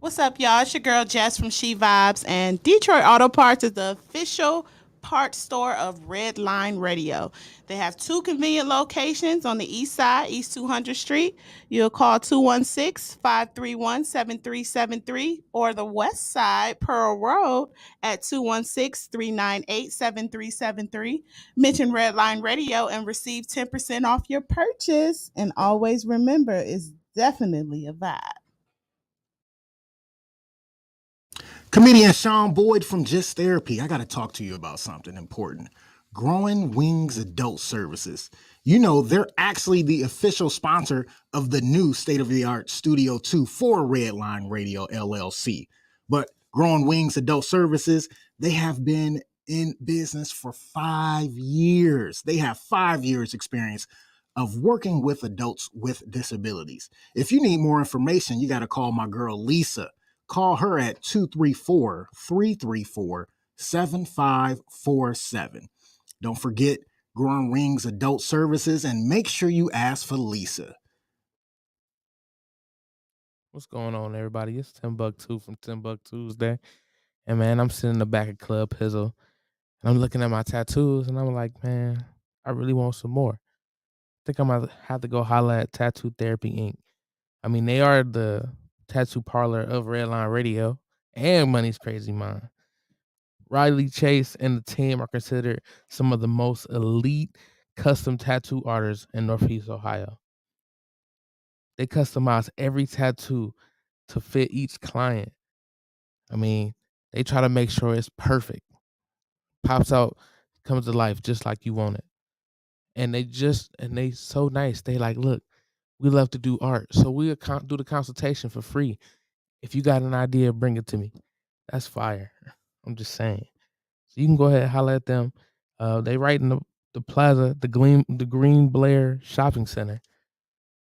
What's up, y'all? It's your girl Jess from She Vibes, and Detroit Auto Parts is the official parts store of Red Line Radio. They have two convenient locations on the east side, East 200th Street. You'll call 216-531-7373, or the west side, Pearl Road, at 216-398-7373. Mention Red Line Radio and receive 10% off your purchase. And always remember, it's definitely a vibe. Comedian Sean Boyd from Just Therapy. I got to talk to you about something important. Growing Wings Adult Services. You know, they're actually the official sponsor of the new state of the art Studio 2 for Redline Radio LLC. But Growing Wings Adult Services, they have been in business for 5 years. They have 5 years experience of working with adults with disabilities. If you need more information, you got to call my girl Lisa. Call her at 234-334-7547. Don't forget Growing Wings Adult Services, and make sure you ask for Lisa. What's going on, everybody? It's Tim Buck 2 from Tim Buck Tuesday. And man, I'm sitting in the back of Club Pizzle and I'm looking at my tattoos and I'm like, man, I really want some more. I think I'm gonna have to go holler at Tattoo Therapy Inc. I mean, they are the tattoo parlor of Redline Radio and Money's Crazy Mind. Riley Chase and the team are considered some of the most elite custom tattoo artists in Northeast Ohio. They customize every tattoo to fit each client. I mean, they try to make sure it's perfect. Pops out, comes to life just like you want it. And they so nice. They like, look, we love to do art. So we'll do the consultation for free. If you got an idea, bring it to me. That's fire. I'm just saying. So you can go ahead and holler at them. They right in the plaza, the Green Blair Shopping Center,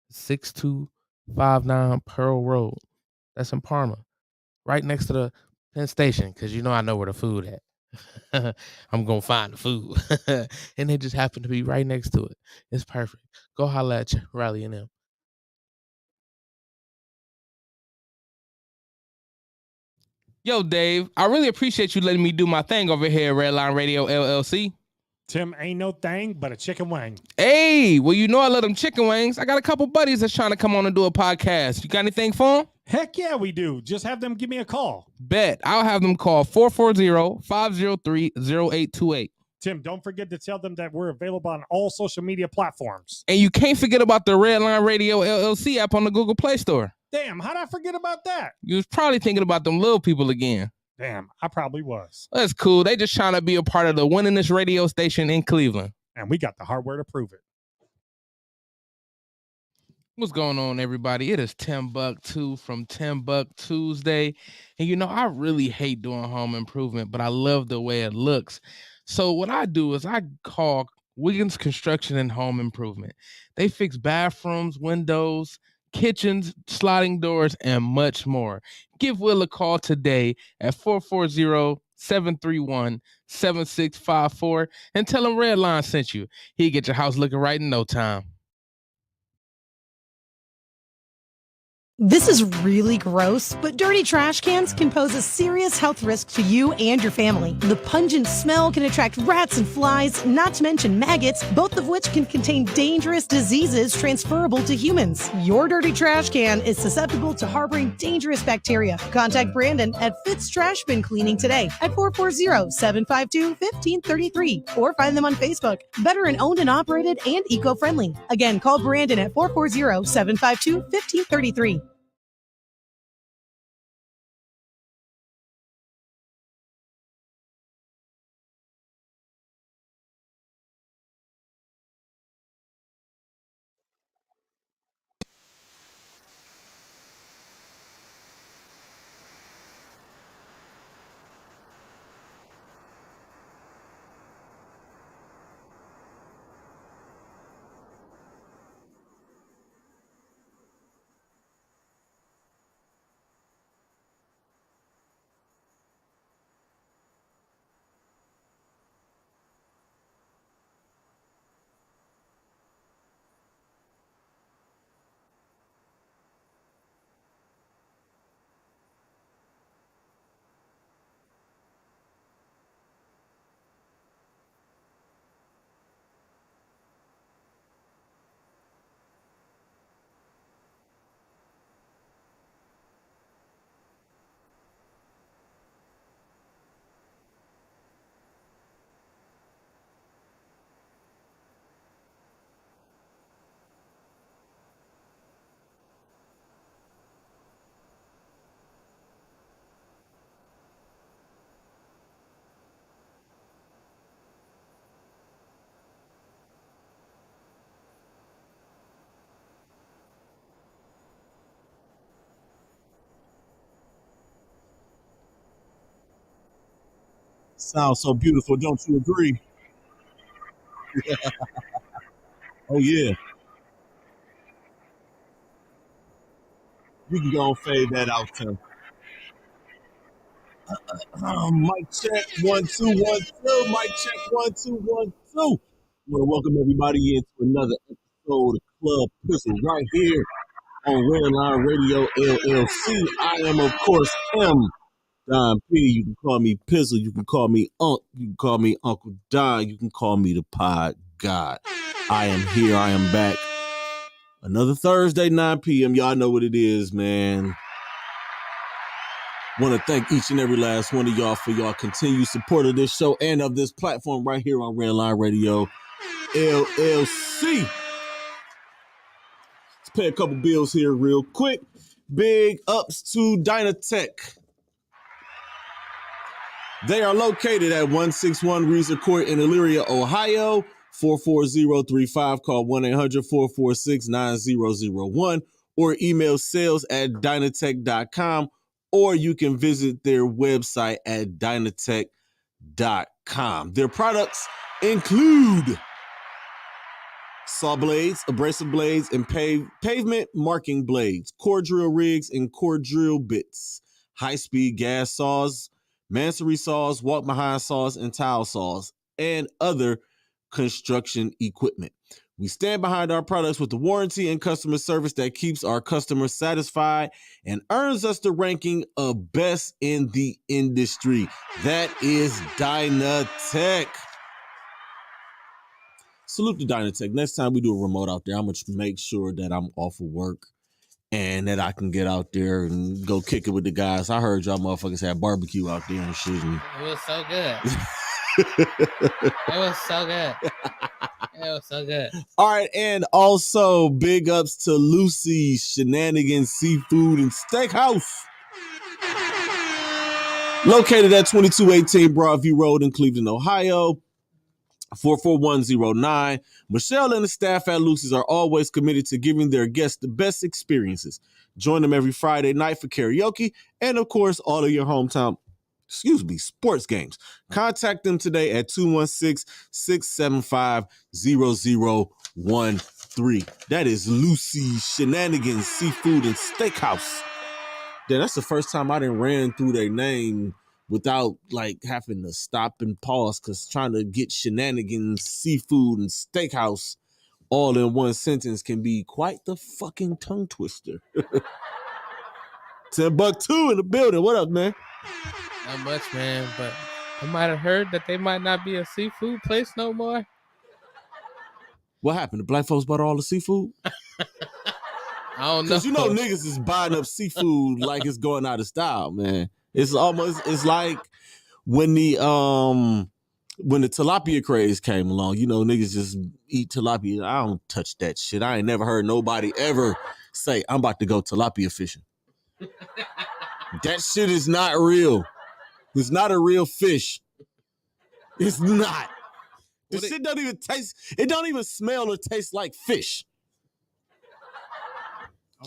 6259 Pearl Road. That's in Parma. Right next to the Penn Station, because you know I know where the food at. I'm gonna find the food. And they just happen to be right next to it. It's perfect. Go holler at Riley and them. Yo, Dave, I really appreciate you letting me do my thing over here at Redline Radio LLC. Tim, ain't no thing but a chicken wing. Hey, well, you know I love them chicken wings. I got a couple buddies that's trying to come on and do a podcast. You got anything for them? Heck yeah, we do. Just have them give me a call. Bet. I'll have them call 440-503-0828. Tim, don't forget to tell them that we're available on all social media platforms. And you can't forget about the Redline Radio LLC app on the Google Play Store. Damn, how'd I forget about that? You was probably thinking about them little people again. Damn, I probably was. That's cool. They just trying to be a part of the winningest radio station in Cleveland. And we got the hardware to prove it. What's going on, everybody? It is Tim Buck 2 from Tim Buck Tuesday. And you know, I really hate doing home improvement, but I love the way it looks. So what I do is I call Wiggins Construction and Home Improvement. They fix bathrooms, windows, kitchens, sliding doors, and much more. Give Will a call today at 440-731-7654 and tell him Redline sent you. He'll get your house looking right in no time. This is really gross, but dirty trash cans can pose a serious health risk to you and your family. The pungent smell can attract rats and flies, not to mention maggots, both of which can contain dangerous diseases transferable to humans. Your dirty trash can is susceptible to harboring dangerous bacteria. Contact Brandon at Fitz Trash Bin Cleaning today at 440-752-1533 or find them on Facebook. Veteran owned and operated and eco-friendly. Again, call Brandon at 440-752-1533. Sounds so beautiful, don't you agree? Oh yeah, we can go and fade that out, Tim. Mic check 1 2 1 2. Mic check 1 2 1 2. I want to welcome everybody into another episode of Club Pizzle right here on Red Line Radio LLC. I am, of course, Don P. You can call me Pizzle. You can call me Unc. You can call me Uncle Don. You can call me the Pod God. I am here. I am back. Another Thursday, 9 p.m. Y'all know what it is, man. Want to thank each and every last one of y'all for y'all continued support of this show and of this platform right here on Red Line Radio LLC. Let's pay a couple bills here real quick. Big ups to Dynatech. They are located at 161 Reeser Court in Elyria, Ohio. 44035. Call 1-800-446-9001 or email sales@dynatech.com, or you can visit their website at dynatech.com. Their products include saw blades, abrasive blades, and pavement marking blades, core drill rigs and core drill bits, high-speed gas saws, mansory saws, walk-behind saws, and tile saws, and other construction equipment. We stand behind our products with the warranty and customer service that keeps our customers satisfied and earns us the ranking of best in the industry. That is Dynatech. Salute to Dynatech. Next time we do a remote out there, I'm going to make sure that I'm off of work and that I can get out there and go kick it with the guys. I heard y'all motherfuckers had barbecue out there and shit. It was so good. It was so good. It was so good. All right, and also big ups to Lucy's Shenanigans Seafood and Steakhouse. Located at 2218 Broadview Road in Cleveland, Ohio. 44109. Michelle and the staff at Lucy's are always committed to giving their guests the best experiences. Join them every Friday night for karaoke and, of course, all of your hometown sports games. Contact them today at 216-675-0013. That is Lucy's Shenanigans Seafood and Steakhouse. Yeah, that's the first time I done ran through their name without like having to stop and pause, because trying to get Shenanigans Seafood and Steakhouse all in one sentence can be quite the fucking tongue twister. $10 in the building. What up, man? Not much, man, but I might have heard that they might not be a seafood place no more. What happened? The black folks bought all the seafood? I don't know. Because you know niggas is buying up seafood like it's going out of style, man. It's like when the tilapia craze came along, you know, niggas just eat tilapia. I don't touch that shit. I ain't never heard nobody ever say, I'm about to go tilapia fishing. That shit is not real. It's not a real fish. It's not. The shit don't even taste, it don't even smell or taste like fish.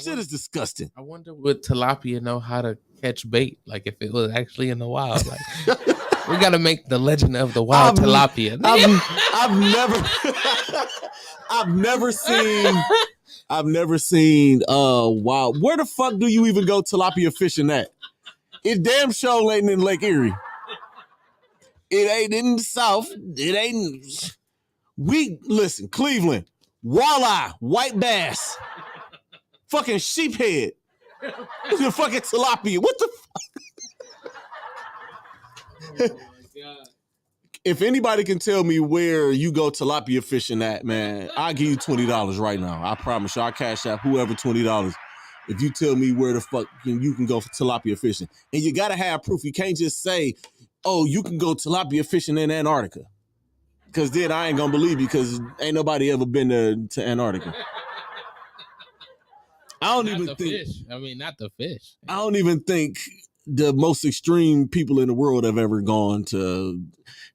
Shit is disgusting. I wonder would tilapia know how to catch bait? Like if it was actually in the wild. Like we gotta make the legend of the wild tilapia. I've never seen wild. Where the fuck do you even go tilapia fishing at? It damn sure ain't in Lake Erie. It ain't in the South. It ain't. Listen, Cleveland, walleye, white bass, fucking sheephead, the fucking tilapia. What the fuck? Oh my God. If anybody can tell me where you go tilapia fishing at, man, I'll give you $20 right now. I promise you, I'll cash out whoever $20 if you tell me where the fuck you can go for tilapia fishing. And you gotta have proof. You can't just say, oh, you can go tilapia fishing in Antarctica. Because then I ain't gonna believe you, because ain't nobody ever been to Antarctica. Not the fish. I don't even think the most extreme people in the world have ever gone to,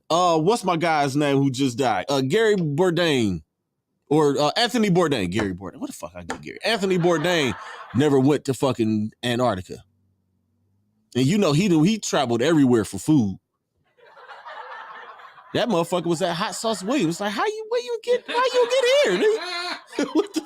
what's my guy's name who just died? Gary Bourdain. Or Anthony Bourdain. Gary Bourdain. What the fuck I get Gary? Anthony Bourdain never went to fucking Antarctica. And you know he traveled everywhere for food. That motherfucker was at Hot Sauce Williams. Like, how you get here, nigga? What the,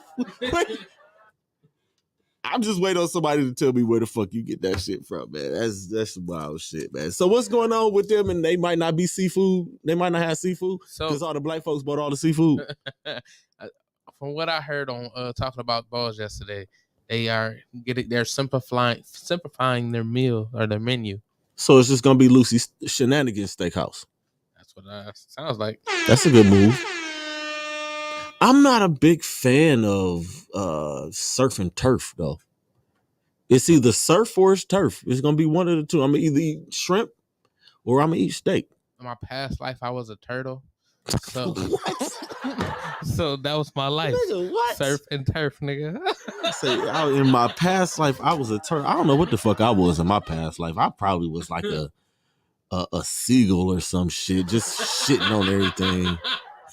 I'm just waiting on somebody to tell me where the fuck you get that shit from, man. That's some wild shit, man. So what's going on with them? And they might not be seafood. They might not have seafood because So all the black folks bought all the seafood. from what I heard on talking about balls yesterday, they're simplifying their meal or their menu. So it's just gonna be Lucy's Shenanigans Steakhouse. That's what it sounds like. That's a good move. I'm not a big fan of surf and turf though. It's either surf or it's turf. It's gonna be one of the two. I'm gonna either eat shrimp or I'm gonna eat steak. In my past life, I was a turtle. So, What? so that was my life. Nigga, what? Surf and turf, nigga. In my past life, I was a turtle. I don't know what the fuck I was in my past life. I probably was like a seagull or some shit, just shitting on everything.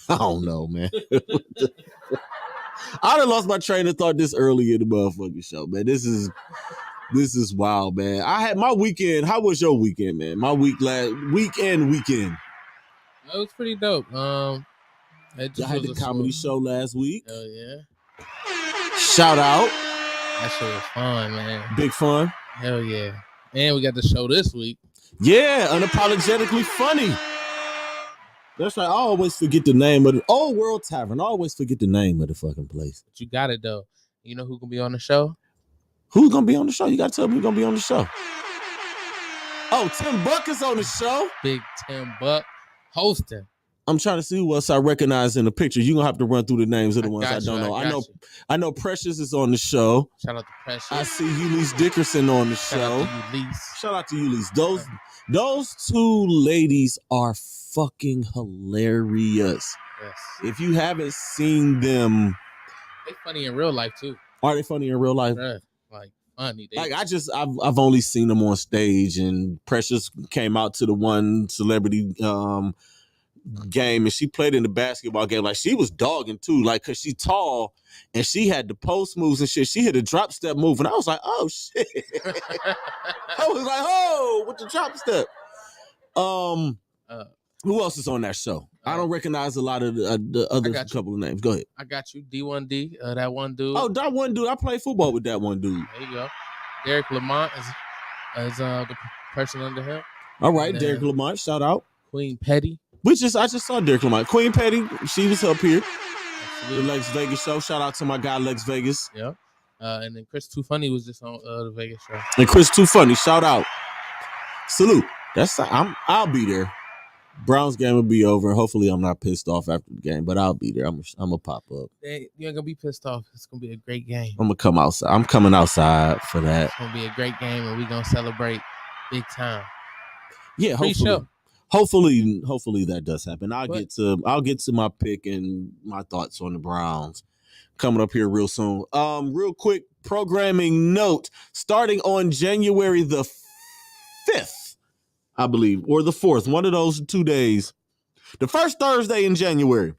I don't know, man. I done lost my train of thought this early in the motherfucking show, man. This is wild, man. I had my weekend. How was your weekend, man? My weekend. That was pretty dope. I had the comedy show last week. Oh yeah. Shout out. That shit was fun, man. Big fun. Hell yeah. And we got the show this week. Yeah, unapologetically funny. That's right. I always forget the name of the Old World Tavern. I always forget the name of the fucking place. But you got it though. You know who gonna be on the show? Who's gonna be on the show? You gotta tell me who's gonna be on the show. Oh, Tim Buck is on the show. Big Tim Buck hosting. I'm trying to see who else I recognize in the picture. You're gonna have to run through the names of the ones I don't know. I know Precious is on the show. Shout out to Precious. I see Ulysses Dickerson on the show. Shout out to Ulysses. Those two ladies are fucking hilarious. Yes. If you haven't seen them, they funny in real life too. Are they funny in real life? Bruh, like funny. I've only seen them on stage, and Precious came out to the one celebrity game, and she played in the basketball game. Like, she was dogging too, like, cause she tall and she had the post moves and shit. She hit a drop step move, and I was like, oh shit. I was like, oh, with the drop step. Who else is on that show? I don't recognize a lot of the other couple of names. Go ahead. I got you. D1D, that one dude. Oh, that one dude. I played football with that one dude. There you go. Derek Lamont is the person under him. All right, Derek Lamont. Shout out. Queen Petty. I just saw Derek Lamont. Queen Petty, she was up here. The Lex Vegas show. Shout out to my guy Lex Vegas. Yeah. And then Chris Too Funny was just on the Vegas show. And Chris Too Funny, shout out. Salute. I'll be there. Browns game will be over. Hopefully I'm not pissed off after the game, but I'll be there. I'm gonna pop up. You ain't gonna be pissed off. It's gonna be a great game. I'm gonna come outside. I'm coming outside for that. It's gonna be a great game, and we're gonna celebrate big time. Yeah, hopefully that does happen. I'll get to my pick and my thoughts on the Browns coming up here real soon. Real quick programming note: starting on January the 5th, I believe, or the 4th, one of those 2 days. The first Thursday in January,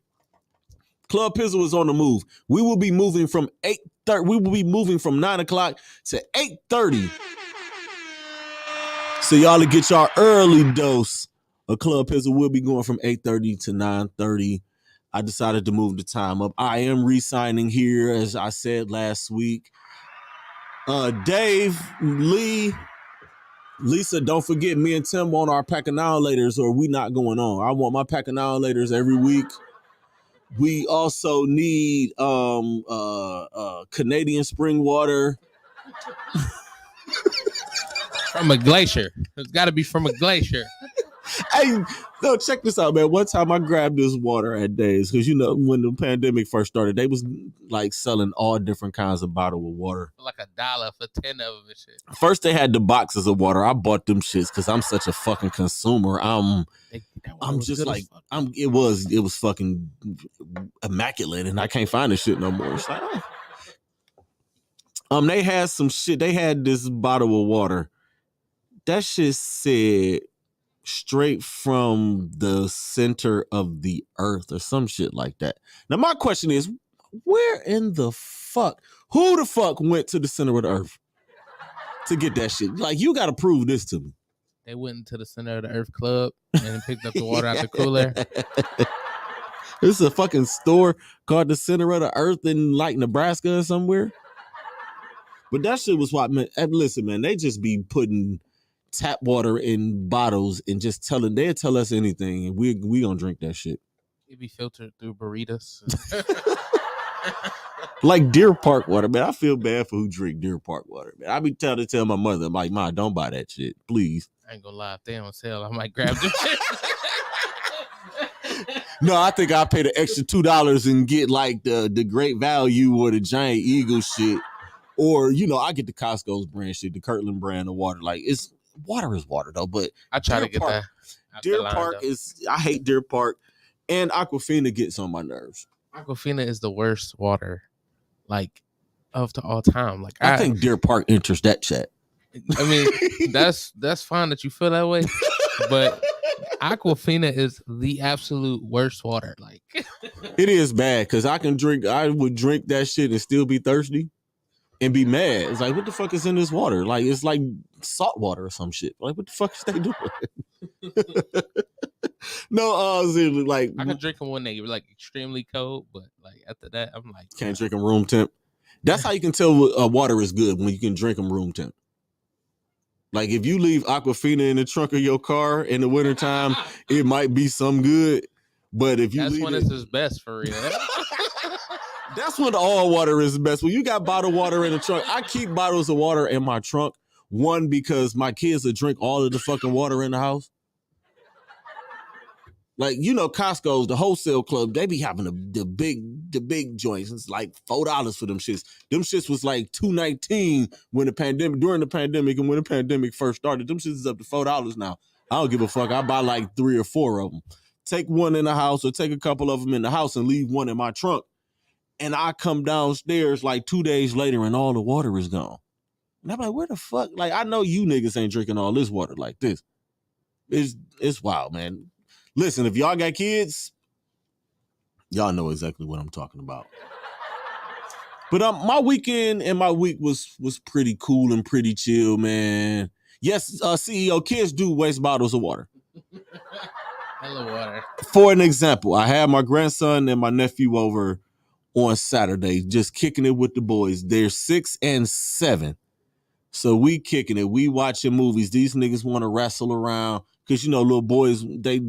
Club Pizzle is on the move. We will be moving from 8:30. We will be moving from 9 o'clock to 8:30. So y'all to get y'all early dose of Club Pizzle. We'll be going from 8:30 to 9:30. I decided to move the time up. I am re-signing here, as I said last week. Dave, Lee, Lisa, don't forget, me and Tim want our pack of now-laters, or we not going on. I want my pack of now-laters every week. We also need Canadian spring water. From a glacier. It's got to be from a glacier. Hey, no, check this out, man. One time I grabbed this water at Dave's because, when the pandemic first started, they was like selling all different kinds of bottled water. Like $1 for 10 of them and shit. First, they had the boxes of water. I bought them shits because I'm such a fucking consumer. I'm just like, it was fucking immaculate, and I can't find this shit no more. It's like, they had some shit. They had this bottle of water. That shit said straight from the center of the earth or some shit like that. Now, my question is, where in the fuck, who the fuck went to the center of the earth to get that shit? Like, you got to prove this to me. they went into the Center of the Earth Club and picked up the water out the cooler. This is a fucking store called the Center of the Earth in like Nebraska or somewhere. But that shit was what, man. Listen, man, they just be putting tap water in bottles and just they'll tell us anything, and we gonna drink that shit. It be filtered through burritos. Like Deer Park water, man. I feel bad for who drink Deer Park water, man. I be trying to tell my mother, I'm like, Ma, don't buy that shit, please. I ain't gonna lie, if they on sale, I might grab them. No, I think I'll pay the extra $2 and get like the Great Value or the Giant Eagle shit. Or, I get the Costco's brand shit, the Kirtland brand of water. Like, water is water, though. But I try to get that. Deer Park I hate Deer Park. And Aquafina gets on my nerves. Aquafina is the worst water, like, of all time. Like, I think Deer Park enters that chat. I mean, that's fine that you feel that way. But Aquafina is the absolute worst water. Like, it is bad because I would drink that shit and still be thirsty. And be mad. It's like, what the fuck is in this water? Like, it's like salt water or some shit. Like, what the fuck is they doing? No, seriously, like, I can drink them when they like extremely cold, but like after that, I'm like, can't drink them room temp. That's how you can tell water is good, when you can drink them room temp. Like, if you leave Aquafina in the trunk of your car in the wintertime, it might be some good. But if you that's leave when it's his best for real. That's when all water is best. When you got bottled water in the trunk, I keep bottles of water in my trunk. One, because my kids will drink all of the fucking water in the house. Like, Costco's, the wholesale club, they be having the big joints. It's like $4 for them shits. Them shits was like $2.19 during the pandemic, and when the pandemic first started. Them shits is up to $4 now. I don't give a fuck. I buy like 3 or 4 of them. Take one in the house or take a couple of them in the house and leave one in my trunk. And I come downstairs like 2 days later and all the water is gone. And I'm like, where the fuck? Like, I know you niggas ain't drinking all this water like this. It's wild, man. Listen, if y'all got kids, y'all know exactly what I'm talking about. But my weekend and my week was pretty cool and pretty chill, man. Yes, CEO, kids do waste bottles of water. Hella water. For an example, I had my grandson and my nephew over on Saturday, just kicking it with the boys. They're 6 and 7. So we kicking it. We watching movies. These niggas want to wrestle around. Because, little boys, they,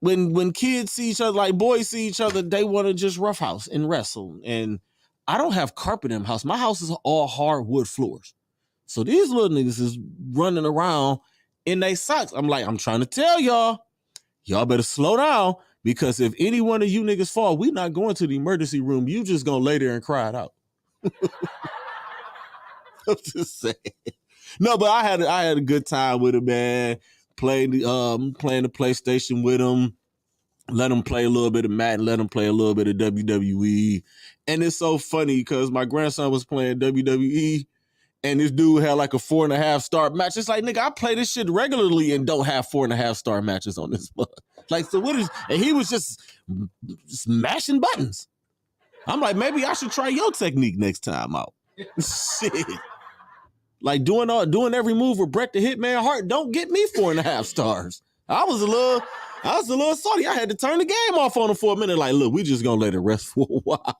when kids see each other, like boys see each other, they want to just roughhouse and wrestle. And I don't have carpet in my house. My house is all hardwood floors. So these little niggas is running around in their socks. I'm like, I'm trying to tell y'all better slow down. Because if any one of you niggas fall, we not going to the emergency room. You just gonna lay there and cry it out. I'm just saying. No, but I had a good time with him, man. Playing the PlayStation with him. Let him play a little bit of Madden. Let him play a little bit of WWE. And it's so funny because my grandson was playing WWE. And this dude had like a 4.5-star match. It's like, nigga, I play this shit regularly and don't have 4.5-star matches on this month. Like, so what is, and he was just smashing buttons. I'm like, maybe I should try your technique next time out. Shit. Like doing every move with Bret the Hitman Hart don't get me 4.5 stars. I was a little salty. I had to turn the game off on him for a minute. Like, look, we just gonna let it rest for a while.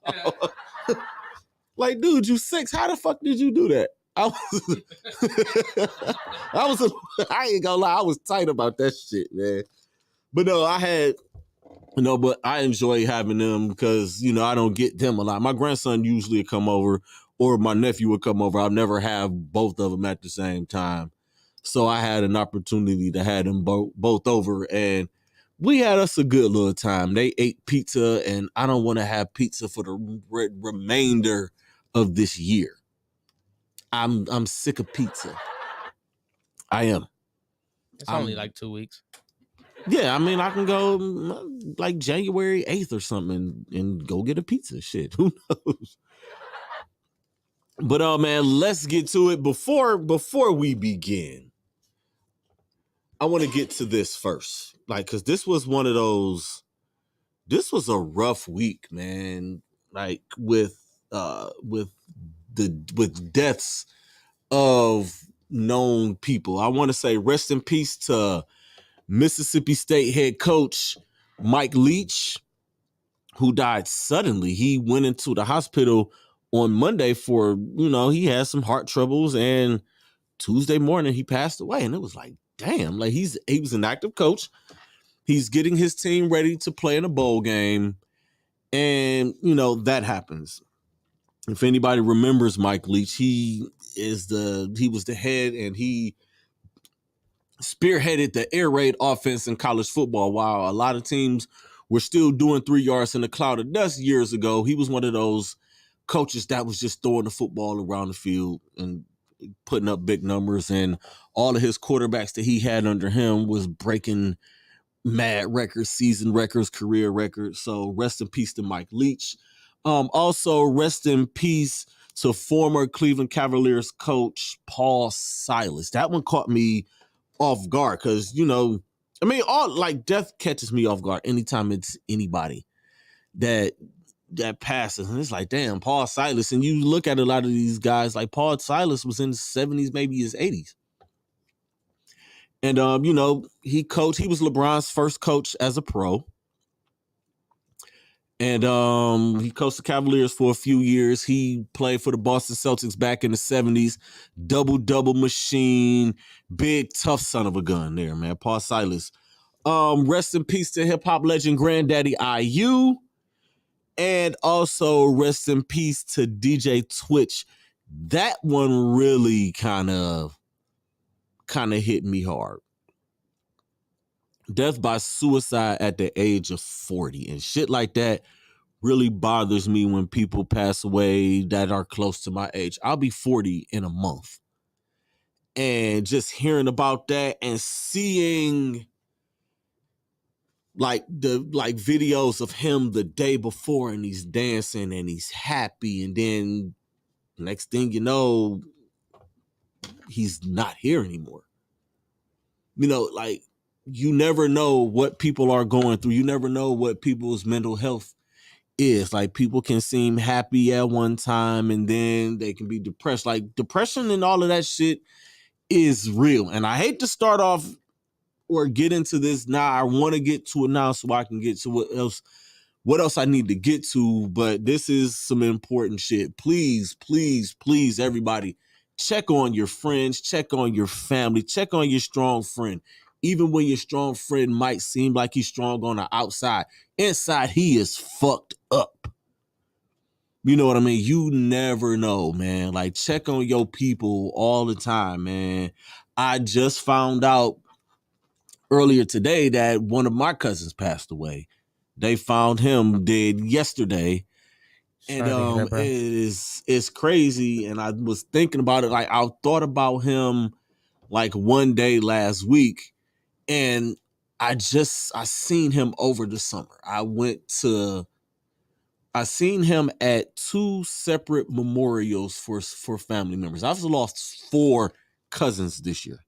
Like, dude, you 6. How the fuck did you do that? I ain't gonna lie, I was tight about that shit, man. But no, but I enjoy having them because, I don't get them a lot. My grandson usually would come over or my nephew would come over. I'll never have both of them at the same time. So I had an opportunity to have them both over and we had us a good little time. They ate pizza and I don't want to have pizza for the remainder of this year. I'm sick of pizza. I am. It's only like 2 weeks. Yeah, I mean, I can go like January 8th or something and go get a pizza. Shit, who knows? But man, let's get to it. Before we begin, I want to get to this first. Like, because this was a rough week, man. Like with deaths of known people. I want to say rest in peace to Mississippi State head coach Mike Leach, who died suddenly. He went into the hospital on Monday for, he had some heart troubles, and Tuesday morning he passed away. And it was like, damn, like he was an active coach. He's getting his team ready to play in a bowl game. And, that happens. If anybody remembers Mike Leach, he was the head, and he spearheaded the air raid offense in college football. While a lot of teams were still doing 3 yards in a cloud of dust years ago, he was one of those coaches that was just throwing the football around the field and putting up big numbers. And all of his quarterbacks that he had under him was breaking mad records, season records, career records. So rest in peace to Mike Leach. Also, rest in peace to former Cleveland Cavaliers coach Paul Silas. That one caught me off guard because, death catches me off guard anytime it's anybody that passes. And it's like, damn, Paul Silas. And you look at a lot of these guys, like Paul Silas was in his 70s, maybe his 80s. And, he was LeBron's first coach as a pro. And he coached the Cavaliers for a few years. He played for the Boston Celtics back in the 70s. Double machine. Big, tough son of a gun there, man. Paul Silas. Rest in peace to hip-hop legend Granddaddy IU. And also rest in peace to DJ Twitch. That one really kind of hit me hard. Death by suicide at the age of 40 and shit like that really bothers me when people pass away that are close to my age. I'll be 40 in a month. And just hearing about that and seeing videos of him the day before, and he's dancing and he's happy, and then next thing you know, he's not here anymore. You never know what people are going through. You never know what people's mental health is. Like, people can seem happy at one time and then they can be depressed. Like, depression and all of that shit is real. And I hate to start off or get into this now. I want to get to it now so I can get to what else I need to get to. But this is some important shit. Please, please, please, everybody, check on your friends, check on your family, check on your strong friend. Even when your strong friend might seem like he's strong on the outside, inside he is fucked up. You know what I mean? You never know, man. Like, check on your people all the time, man. I just found out earlier today that one of my cousins passed away. They found him dead yesterday. And it's crazy. And I was thinking about it. Like, I thought about him like one day last week. And I seen him over the summer. I seen him at 2 separate memorials for family members. I've lost 4 cousins this year.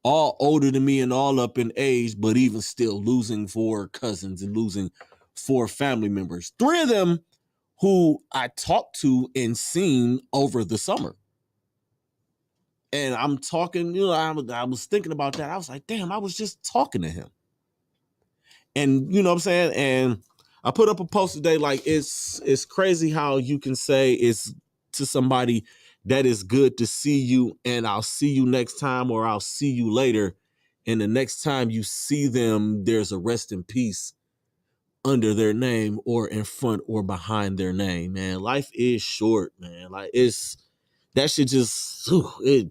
All older than me and all up in age, but even still losing 4 cousins and losing 4 family members. 3 of them who I talked to and seen over the summer. And I'm talking, I was thinking about that. I was like, damn, I was just talking to him. And you know what I'm saying? And I put up a post today, like, it's crazy how you can say it's to somebody that is good to see you and I'll see you next time or I'll see you later. And the next time you see them, there's a rest in peace under their name or in front or behind their name, man. Life is short, man. Like, that shit just, I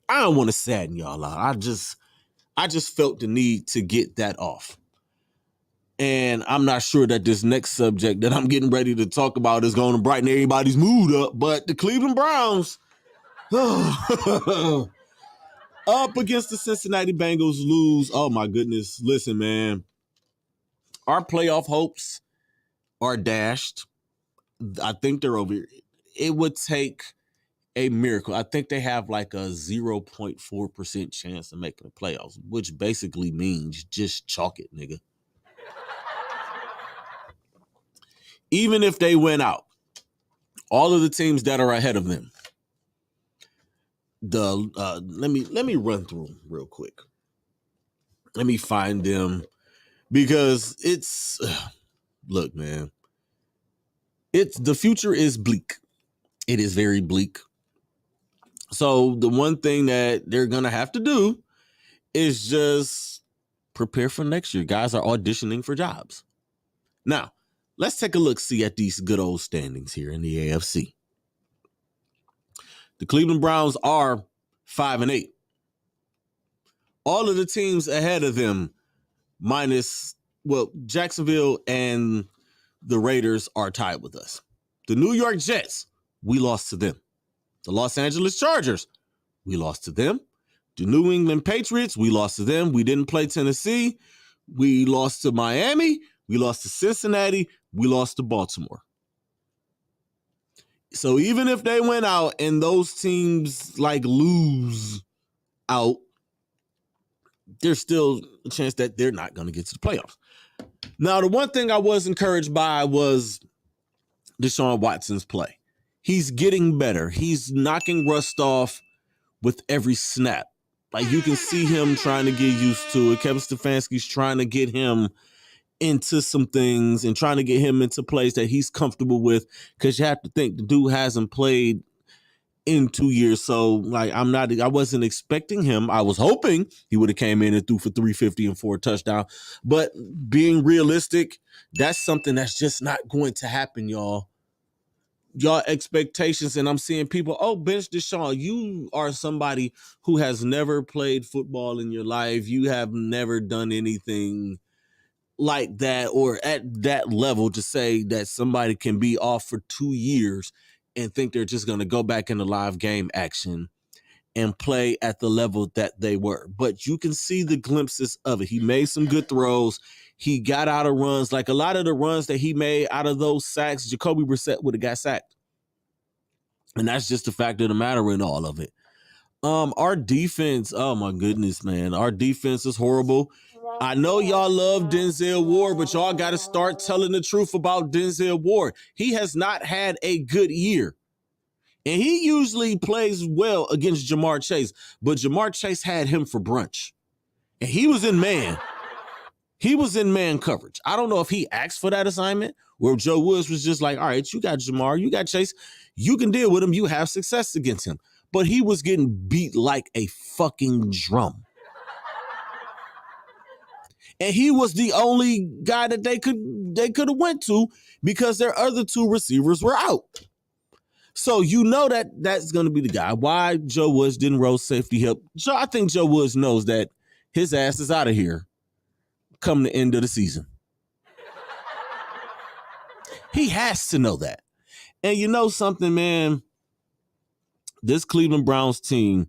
don't want to sadden y'all out. I just felt the need to get that off. And I'm not sure that this next subject that I'm getting ready to talk about is going to brighten everybody's mood up, but the Cleveland Browns up against the Cincinnati Bengals lose. Oh my goodness. Listen, man, our playoff hopes are dashed. I think they're over. It would take a miracle. I think they have like a 0.4% chance of making the playoffs, which basically means just chalk it, nigga. Even if they win out, all of the teams that are ahead of them, let me run through them real quick. Let me find them because it's look, man. The future is bleak. It is very bleak. So the one thing that they're gonna have to do is just prepare for next year. Guys are auditioning for jobs. Now, let's take a look, see at these good old standings here in the AFC. The Cleveland Browns are 5-8. All of the teams ahead of them, minus, Jacksonville and the Raiders are tied with us. The New York Jets, we lost to them. The Los Angeles Chargers, we lost to them. The New England Patriots, we lost to them. We didn't play Tennessee. We lost to Miami. We lost to Cincinnati. We lost to Baltimore. So even if they went out and those teams lose out, there's still a chance that they're not going to get to the playoffs. Now, the one thing I was encouraged by was Deshaun Watson's play. He's getting better. He's knocking rust off with every snap. Like, you can see him trying to get used to it. Kevin Stefanski's trying to get him into some things and trying to get him into plays that he's comfortable with, because you have to think the dude hasn't played in 2 years. So, I wasn't expecting him. I was hoping he would have came in and threw for 350 and 4 touchdowns. But being realistic, that's something that's just not going to happen, y'all. Y'all expectations, and I'm seeing people, bench Deshaun. You are somebody who has never played football in your life. You have never done anything like that or at that level to say that somebody can be off for 2 years and think they're just going to go back into live game action and play at the level that they were. But you can see the glimpses of it. He made some good throws. He got out of runs. Like a lot of the runs that he made out of those sacks, Jacoby Brissett would have got sacked. And that's just the fact of the matter in all of it. Our defense, oh my goodness, man. Our defense is horrible. I know y'all love Denzel Ward, but y'all got to start telling the truth about Denzel Ward. He has not had a good year. And he usually plays well against Jamar Chase, but Jamar Chase had him for brunch. And he was in man. He was in man coverage. I don't know if he asked for that assignment or if Joe Woods was just like, all right, you got Jamar, you got Chase. You can deal with him. You have success against him. But he was getting beat like a fucking drum. And he was the only guy that they could have went to because their other 2 receivers were out. So you know that's going to be the guy. Why Joe Woods didn't roll safety help? I think Joe Woods knows that his ass is out of here come the end of the season. He has to know that. And you know something, man? This Cleveland Browns team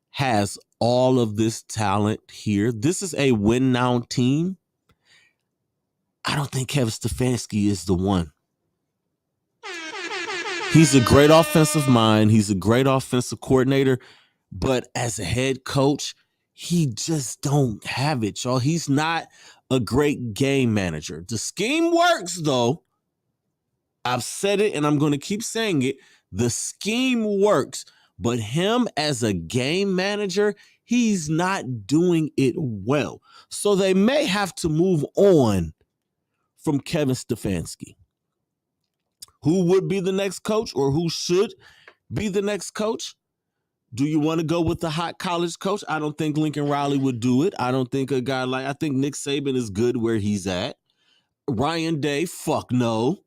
has all of this talent here. This is a win-now team. I don't think Kevin Stefanski is the one. He's a great offensive mind. He's a great offensive coordinator. But as a head coach, he just don't have it, y'all. He's not a great game manager. The scheme works, though. I've said it, and I'm going to keep saying it. The scheme works. But him as a game manager, he's not doing it well. So they may have to move on from Kevin Stefanski. Who would be the next coach, or who should be the next coach? Do you want to go with the hot college coach? I don't think Lincoln Riley would do it. I don't think a guy I think Nick Saban is good where he's at. Ryan Day, fuck no.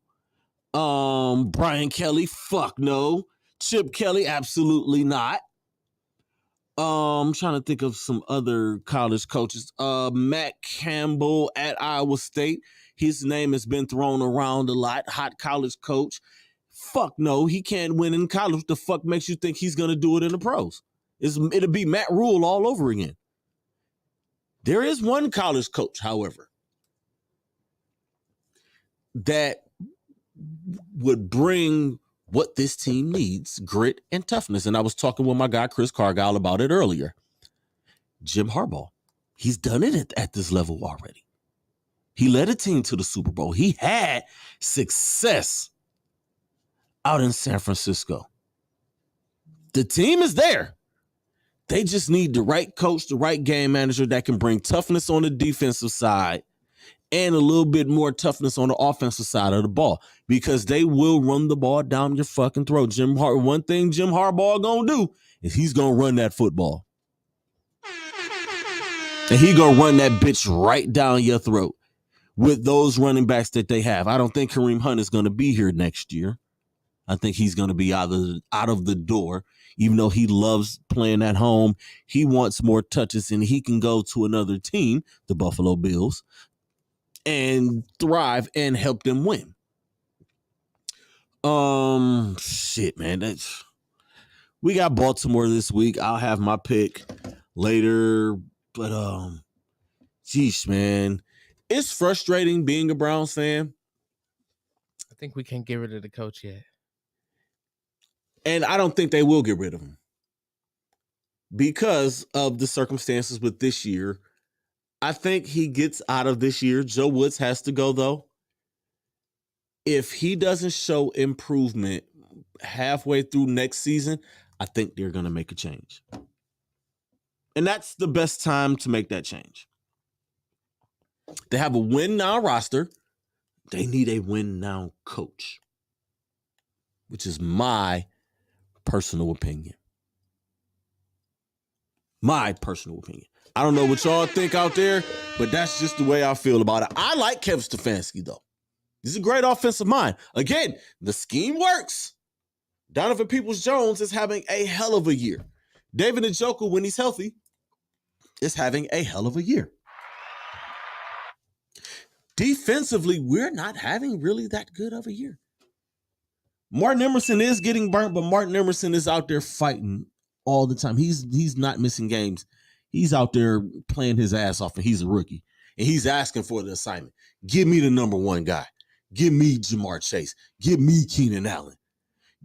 Brian Kelly, fuck no. Chip Kelly, absolutely not. I'm trying to think of some other college coaches. Matt Campbell at Iowa State. His name has been thrown around a lot. Hot college coach. Fuck no, he can't win in college. What the fuck makes you think he's going to do it in the pros? It'll be Matt Rule all over again. There is one college coach, however, that would bring what this team needs, grit and toughness. And I was talking with my guy, Chris Cargile, about it earlier. Jim Harbaugh. He's done it at this level already. He led a team to the Super Bowl. He had success out in San Francisco. The team is there. They just need the right coach, the right game manager that can bring toughness on the defensive side and a little bit more toughness on the offensive side of the ball, because they will run the ball down your fucking throat. One thing Jim Harbaugh gonna do is he's gonna run that football. And he gonna run that bitch right down your throat with those running backs that they have. I don't think Kareem Hunt is gonna be here next year. I think he's gonna be out of the door. Even though he loves playing at home, he wants more touches, and he can go to another team, the Buffalo Bills, and thrive and help them win. Shit, man. We got Baltimore this week. I'll have my pick later, but geesh, man. It's frustrating being a Browns fan. I think we can't get rid of the coach yet. And I don't think they will get rid of him because of the circumstances with this year. I think he gets out of this year. Joe Woods has to go, though. If he doesn't show improvement halfway through next season, I think they're going to make a change. And that's the best time to make that change. They have a win now roster. They need a win now coach, which is my personal opinion. My personal opinion. I don't know what y'all think out there, but that's just the way I feel about it. I like Kevin Stefanski, though. He's a great offensive mind. Again, the scheme works. Donovan Peoples-Jones is having a hell of a year. David Njoku, when he's healthy, is having a hell of a year. Defensively, we're not having really that good of a year. Martin Emerson is getting burnt, but Martin Emerson is out there fighting all the time. He's not missing games. He's out there playing his ass off, and he's a rookie. And he's asking for the assignment. Give me the number one guy. Give me Jamar Chase. Give me Keenan Allen.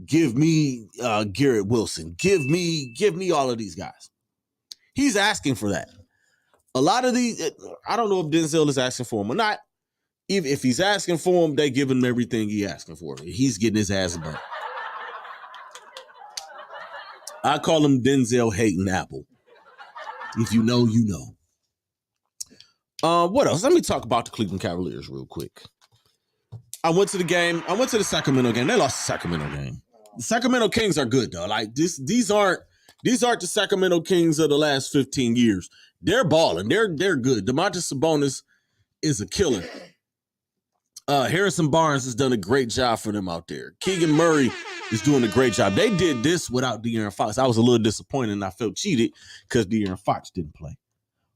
Give me Garrett Wilson. Give me all of these guys. He's asking for that. A lot of these, I don't know if Denzel is asking for him or not. If he's asking for him, they give him everything he's asking for. He's getting his ass burnt. I call him Denzel hating Apple. If you know, you know. What else? Let me talk about the Cleveland Cavaliers real quick. I went to the game. I went to the Sacramento game. They lost the Sacramento game. The Sacramento Kings are good, though. Like these aren't the Sacramento Kings of the last 15 years. They're balling. They're good. DeMontis Sabonis is a killer. Harrison Barnes has done a great job for them out there. Keegan Murray is doing a great job. They did this without De'Aaron Fox. I was a little disappointed, and I felt cheated because De'Aaron Fox didn't play.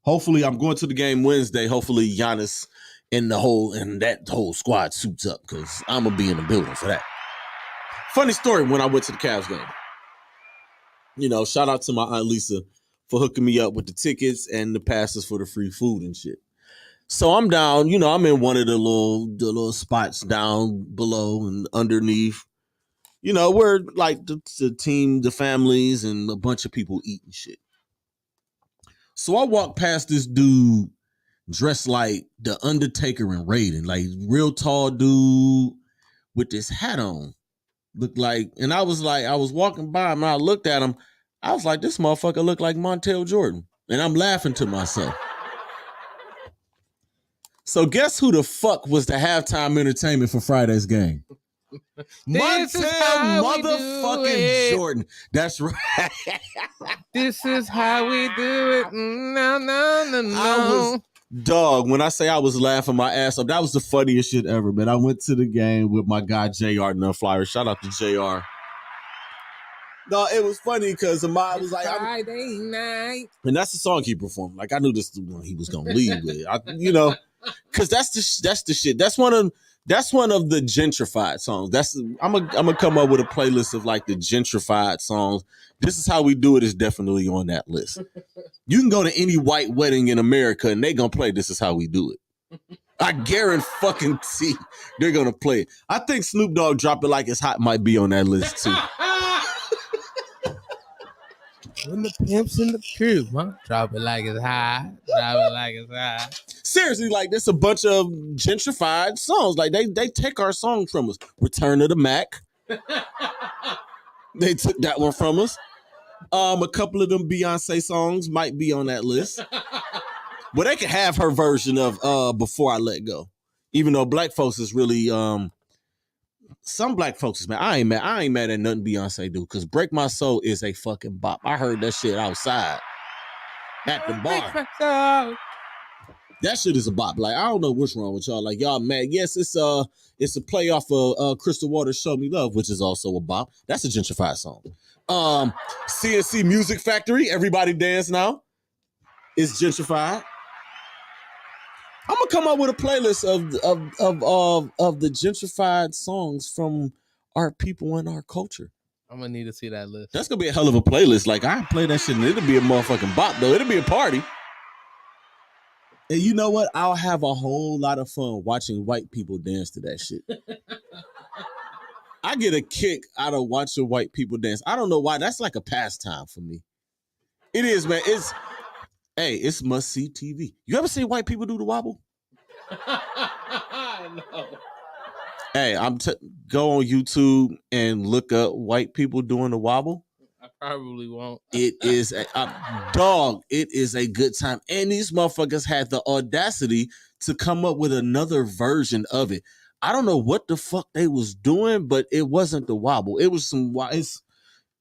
Hopefully, I'm going to the game Wednesday. Hopefully, Giannis and that whole squad suits up, because I'm gonna be in the building for that. Funny story when I went to the Cavs game. You know, shout out to my Aunt Lisa for hooking me up with the tickets and the passes for the free food and shit. So I'm down, you know, I'm in one of the little spots down below and underneath. You know, where like the team, the families, and a bunch of people eating shit. So I walked past this dude dressed like the Undertaker and Raiden, like real tall dude with this hat on. Looked like, and I was walking by him and I looked at him. I was like, this motherfucker looked like Montel Jordan. And I'm laughing to myself. So guess who the fuck was the halftime entertainment for Friday's game? Montel motherfucking Jordan. That's right. This is how we do it. No. Dog, when I say I was laughing my ass off, that was the funniest shit ever, man. I went to the game with my guy JR in the Flyers. Shout out to JR. No, it was funny because Ahmad was like, Friday night. And that's the song he performed. Like, I knew this is the one he was gonna lead with. Because that's the shit. That's one of the gentrified songs. I'm gonna come up with a playlist of like the gentrified songs. This is how we do it is definitely on that list. You can go to any white wedding in America and they gonna play This Is How We Do It. I guarantee they're gonna play it. I think Snoop Dogg Drop It Like It's Hot might be on that list too. When the pimps in the crib, huh? Drop it like it's high. Drop it like it's high. Seriously, like there's a bunch of gentrified songs. Like they take our songs from us. Return of the Mac. They took that one from us. A couple of them Beyonce songs might be on that list. But they can have her version of Before I Let Go. Even though black folks is really some black folks is mad. I ain't mad at nothing Beyonce do, because Break My Soul is a fucking bop. I heard that shit outside at the bar. That shit is a bop. Like, I don't know what's wrong with y'all. Like, y'all mad. Yes, it's a play off of Crystal Waters' Show Me Love, which is also a bop. That's a gentrified song. CNC Music Factory, Everybody Dance Now, is gentrified. I'm gonna come up with a playlist of the gentrified songs from our people and our culture. I'm gonna need to see that list. That's gonna be a hell of a playlist. Like, I play that shit and it'll be a motherfucking bop though. It'll be a party. And you know what? I'll have a whole lot of fun watching white people dance to that shit. I get a kick out of watching white people dance. I don't know why. That's like a pastime for me. It is, man. It's must-see TV. You ever see white people do the wobble? No. Hey, go on YouTube and look up white people doing the wobble. I probably won't. It is dog. It is a good time. And these motherfuckers had the audacity to come up with another version of it. I don't know what the fuck they was doing, but it wasn't the wobble. It was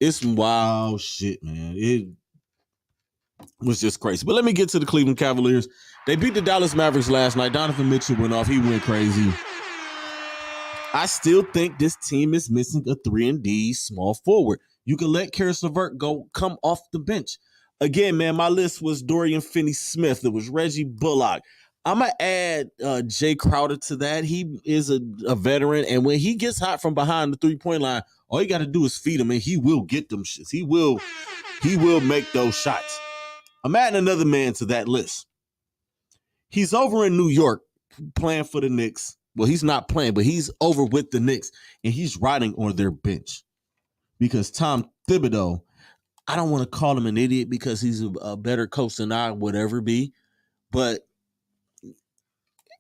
it's some wild shit, man. It was just crazy. But let me get to the Cleveland Cavaliers. They beat the Dallas Mavericks last night. Donovan Mitchell went off. He went crazy. I still think this team is missing a 3-and-D small forward. You can let Karis LeVert come off the bench. Again, man, my list was Dorian Finney-Smith. There was Reggie Bullock. I'm going to add Jay Crowder to that. He is a veteran, and when he gets hot from behind the three-point line, all you got to do is feed him, and he will get them shits. He will make those shots. I'm adding another man to that list. He's over in New York playing for the Knicks. Well, he's not playing, but he's over with the Knicks, and he's riding on their bench. Because Tom Thibodeau, I don't want to call him an idiot because he's a better coach than I would ever be, but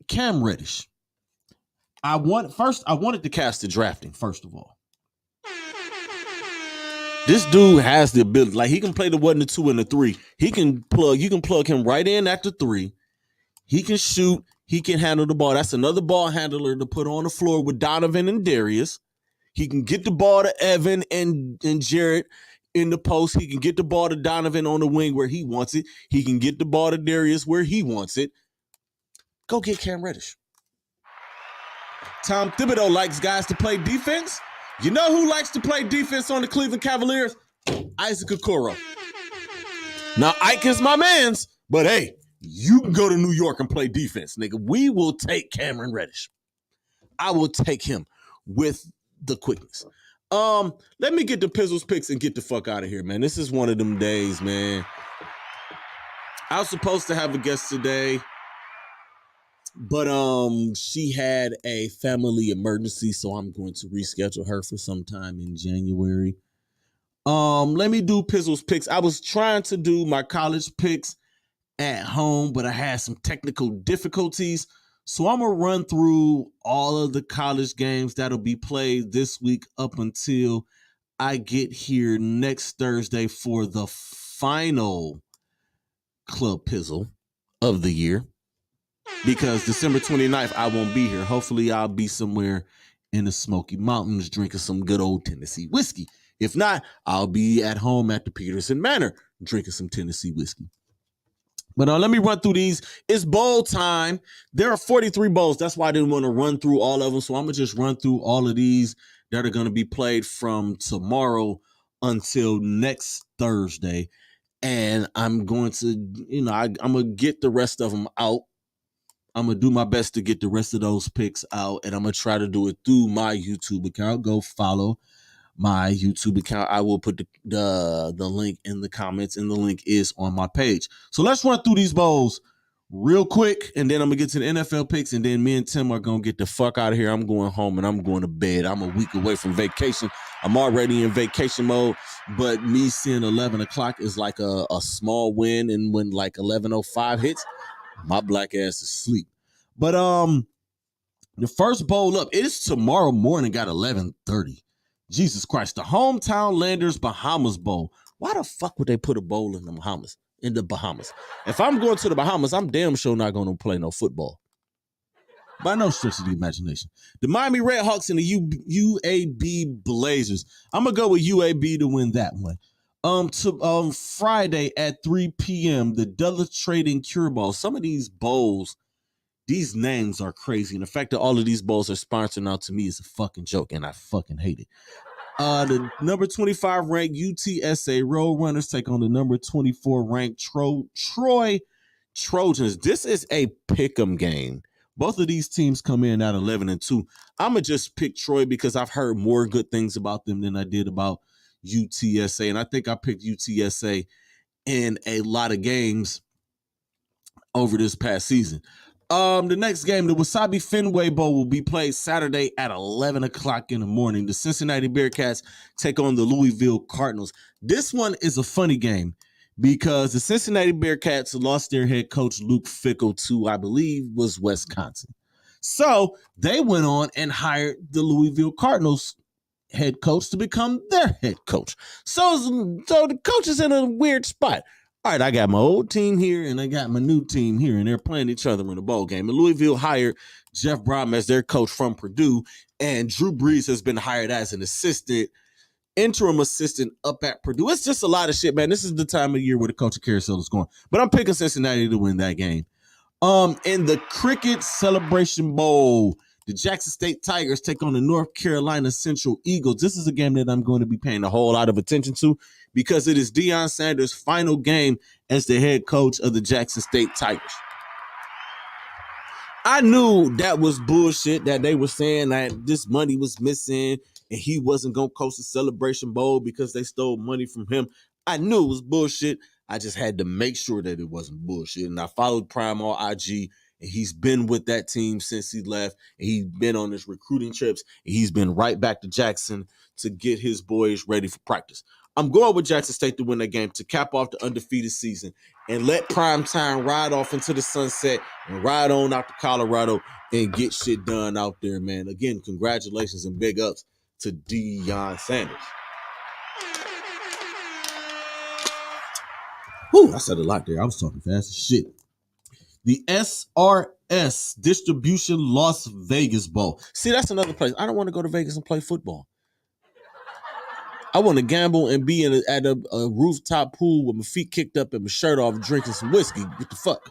Cam Reddish. I wanted to cast the drafting, first of all. This dude has the ability. Like, he can play the 1, the 2, and the 3. You can plug him right in at the 3. He can shoot. He can handle the ball. That's another ball handler to put on the floor with Donovan and Darius. He can get the ball to Evan and Jarrett in the post. He can get the ball to Donovan on the wing where he wants it. He can get the ball to Darius where he wants it. Go get Cam Reddish. Tom Thibodeau likes guys to play defense. You know who likes to play defense on the Cleveland Cavaliers? Isaac Okoro. Now, Ike is my man's, but hey, you can go to New York and play defense, nigga. We will take Cameron Reddish. I will take him with the quickness. Let me get the Pizzle's picks and get the fuck out of here, man. This is one of them days, man. I was supposed to have a guest today, but she had a family emergency, so I'm going to reschedule her for sometime in January. Let me do Pizzle's picks. I was trying to do my college picks at home, but I had some technical difficulties. So I'm going to run through all of the college games that'll be played this week up until I get here next Thursday for the final Club Pizzle of the year. Because December 29th, I won't be here. Hopefully, I'll be somewhere in the Smoky Mountains drinking some good old Tennessee whiskey. If not, I'll be at home at the Peterson Manor drinking some Tennessee whiskey. But let me run through these. It's bowl time. There are 43 bowls. That's why I didn't want to run through all of them. So I'm going to just run through all of these that are going to be played from tomorrow until next Thursday. And I'm going to, I'm going to get the rest of them out. I'm going to do my best to get the rest of those picks out. And I'm going to try to do it through my YouTube account. Go follow my YouTube account. I will put the link in the comments, and the link is on my page. So let's run through these bowls real quick, and then I'm gonna get to the NFL picks, and then me and Tim are gonna get the fuck out of here. I'm going home and I'm going to bed. I'm a week away from vacation. I'm already in vacation mode, but me seeing 11 o'clock is like a small win, and when like 11:05 hits, my black ass is asleep. But the first bowl up, it is tomorrow morning at 11:30. Jesus Christ, the Hometown Landers Bahamas Bowl. Why the fuck would they put a bowl in the Bahamas? If I'm going to the Bahamas, I'm damn sure not going to play no football. By no stretch of the imagination. The Miami Redhawks and the UAB Blazers. I'm going to go with UAB to win that one. Friday at 3 p.m., the Dulles Trading Cure Bowl. Some of these bowls, these names are crazy. And the fact that all of these bowls are sponsored now to me is a fucking joke, and I fucking hate it. The number 25 ranked UTSA Roadrunners take on the number 24 ranked Troy Trojans. This is a pick'em game. Both of these teams come in at 11-2. I'm going to just pick Troy because I've heard more good things about them than I did about UTSA. And I think I picked UTSA in a lot of games over this past season. The next game, the Wasabi Fenway Bowl, will be played Saturday at 11 o'clock in the morning. The Cincinnati Bearcats take on the Louisville Cardinals. This one is a funny game because the Cincinnati Bearcats lost their head coach, Luke Fickell, to, I believe, was Wisconsin. So they went on and hired the Louisville Cardinals head coach to become their head coach. So the coach is in a weird spot. All right, I got my old team here and I got my new team here, and they're playing each other in a bowl game. And Louisville hired Jeff Brom as their coach from Purdue, and Drew Brees has been hired as an interim assistant up at Purdue. It's just a lot of shit, man. This is the time of year where the coaching carousel is going. But I'm picking Cincinnati to win that game. In the Cricket Celebration Bowl, the Jackson State Tigers take on the North Carolina Central Eagles. This is a game that I'm going to be paying a whole lot of attention to because it is Deion Sanders' final game as the head coach of the Jackson State Tigers. I knew that was bullshit, that they were saying that this money was missing and he wasn't going to coach the Celebration Bowl because they stole money from him. I knew it was bullshit. I just had to make sure that it wasn't bullshit. And I followed Prime on IG, and he's been with that team since he left. And he's been on his recruiting trips, and he's been right back to Jackson to get his boys ready for practice. I'm going with Jackson State to win that game to cap off the undefeated season and let Prime Time ride off into the sunset and ride on out to Colorado and get shit done out there, man. Again, congratulations and big ups to Deion Sanders. Whew, I said a lot there. I was talking fast as shit. The SRS Distribution Las Vegas Bowl. See, that's another place. I don't want to go to Vegas and play football. I want to gamble and be at a rooftop pool with my feet kicked up and my shirt off, drinking some whiskey. What the fuck?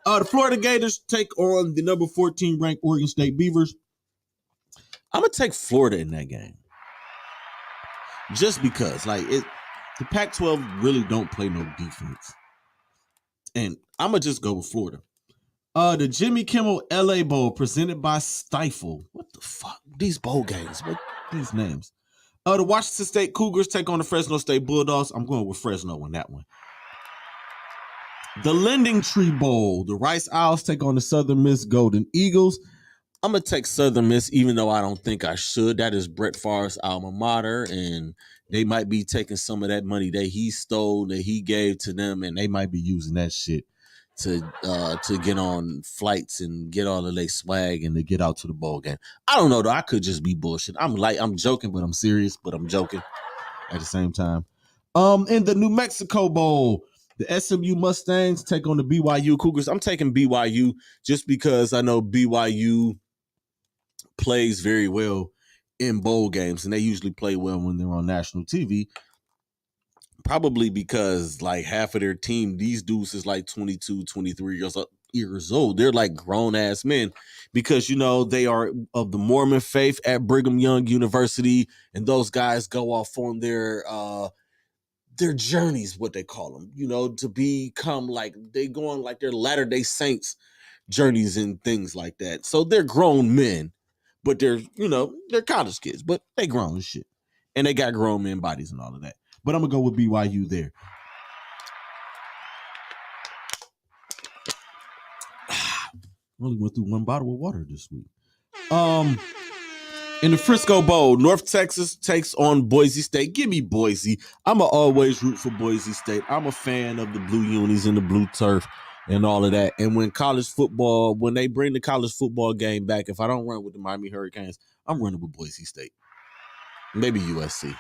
The Florida Gators take on the number 14 ranked Oregon State Beavers. I'm going to take Florida in that game. Just because, the Pac-12 really don't play no defense. And I'm going to just go with Florida. The Jimmy Kimmel LA Bowl presented by Stifle. What the fuck? These bowl games. What these names? The Washington State Cougars take on the Fresno State Bulldogs. I'm going with Fresno on that one. The Lending Tree Bowl. The Rice Owls take on the Southern Miss Golden Eagles. I'm going to take Southern Miss, even though I don't think I should. That is Brett Favre's alma mater, and they might be taking some of that money that he stole, that he gave to them, and they might be using that shit to get on flights and get all of their swag and to get out to the bowl game. I don't know, though. I could just be bullshit. I'm joking, but I'm serious, but I'm joking at the same time. In the New Mexico Bowl, the SMU Mustangs take on the BYU Cougars. I'm taking BYU just because I know BYU plays very well in bowl games, and they usually play well when they're on national TV. Probably because half of their team, these dudes is 22, 23 years old. They're grown ass men because, they are of the Mormon faith at Brigham Young University. And those guys go off on their journeys, what they call them, to become they go on their Latter-day Saints journeys and things like that. So they're grown men, but they're college kids, but they grown as shit. And they got grown men bodies and all of that. But I'm going to go with BYU there. Only went through one bottle of water this week. In the Frisco Bowl, North Texas takes on Boise State. Give me Boise. I'm going to always root for Boise State. I'm a fan of the blue unis and the blue turf and all of that. And when they bring the college football game back, if I don't run with the Miami Hurricanes, I'm running with Boise State. Maybe USC.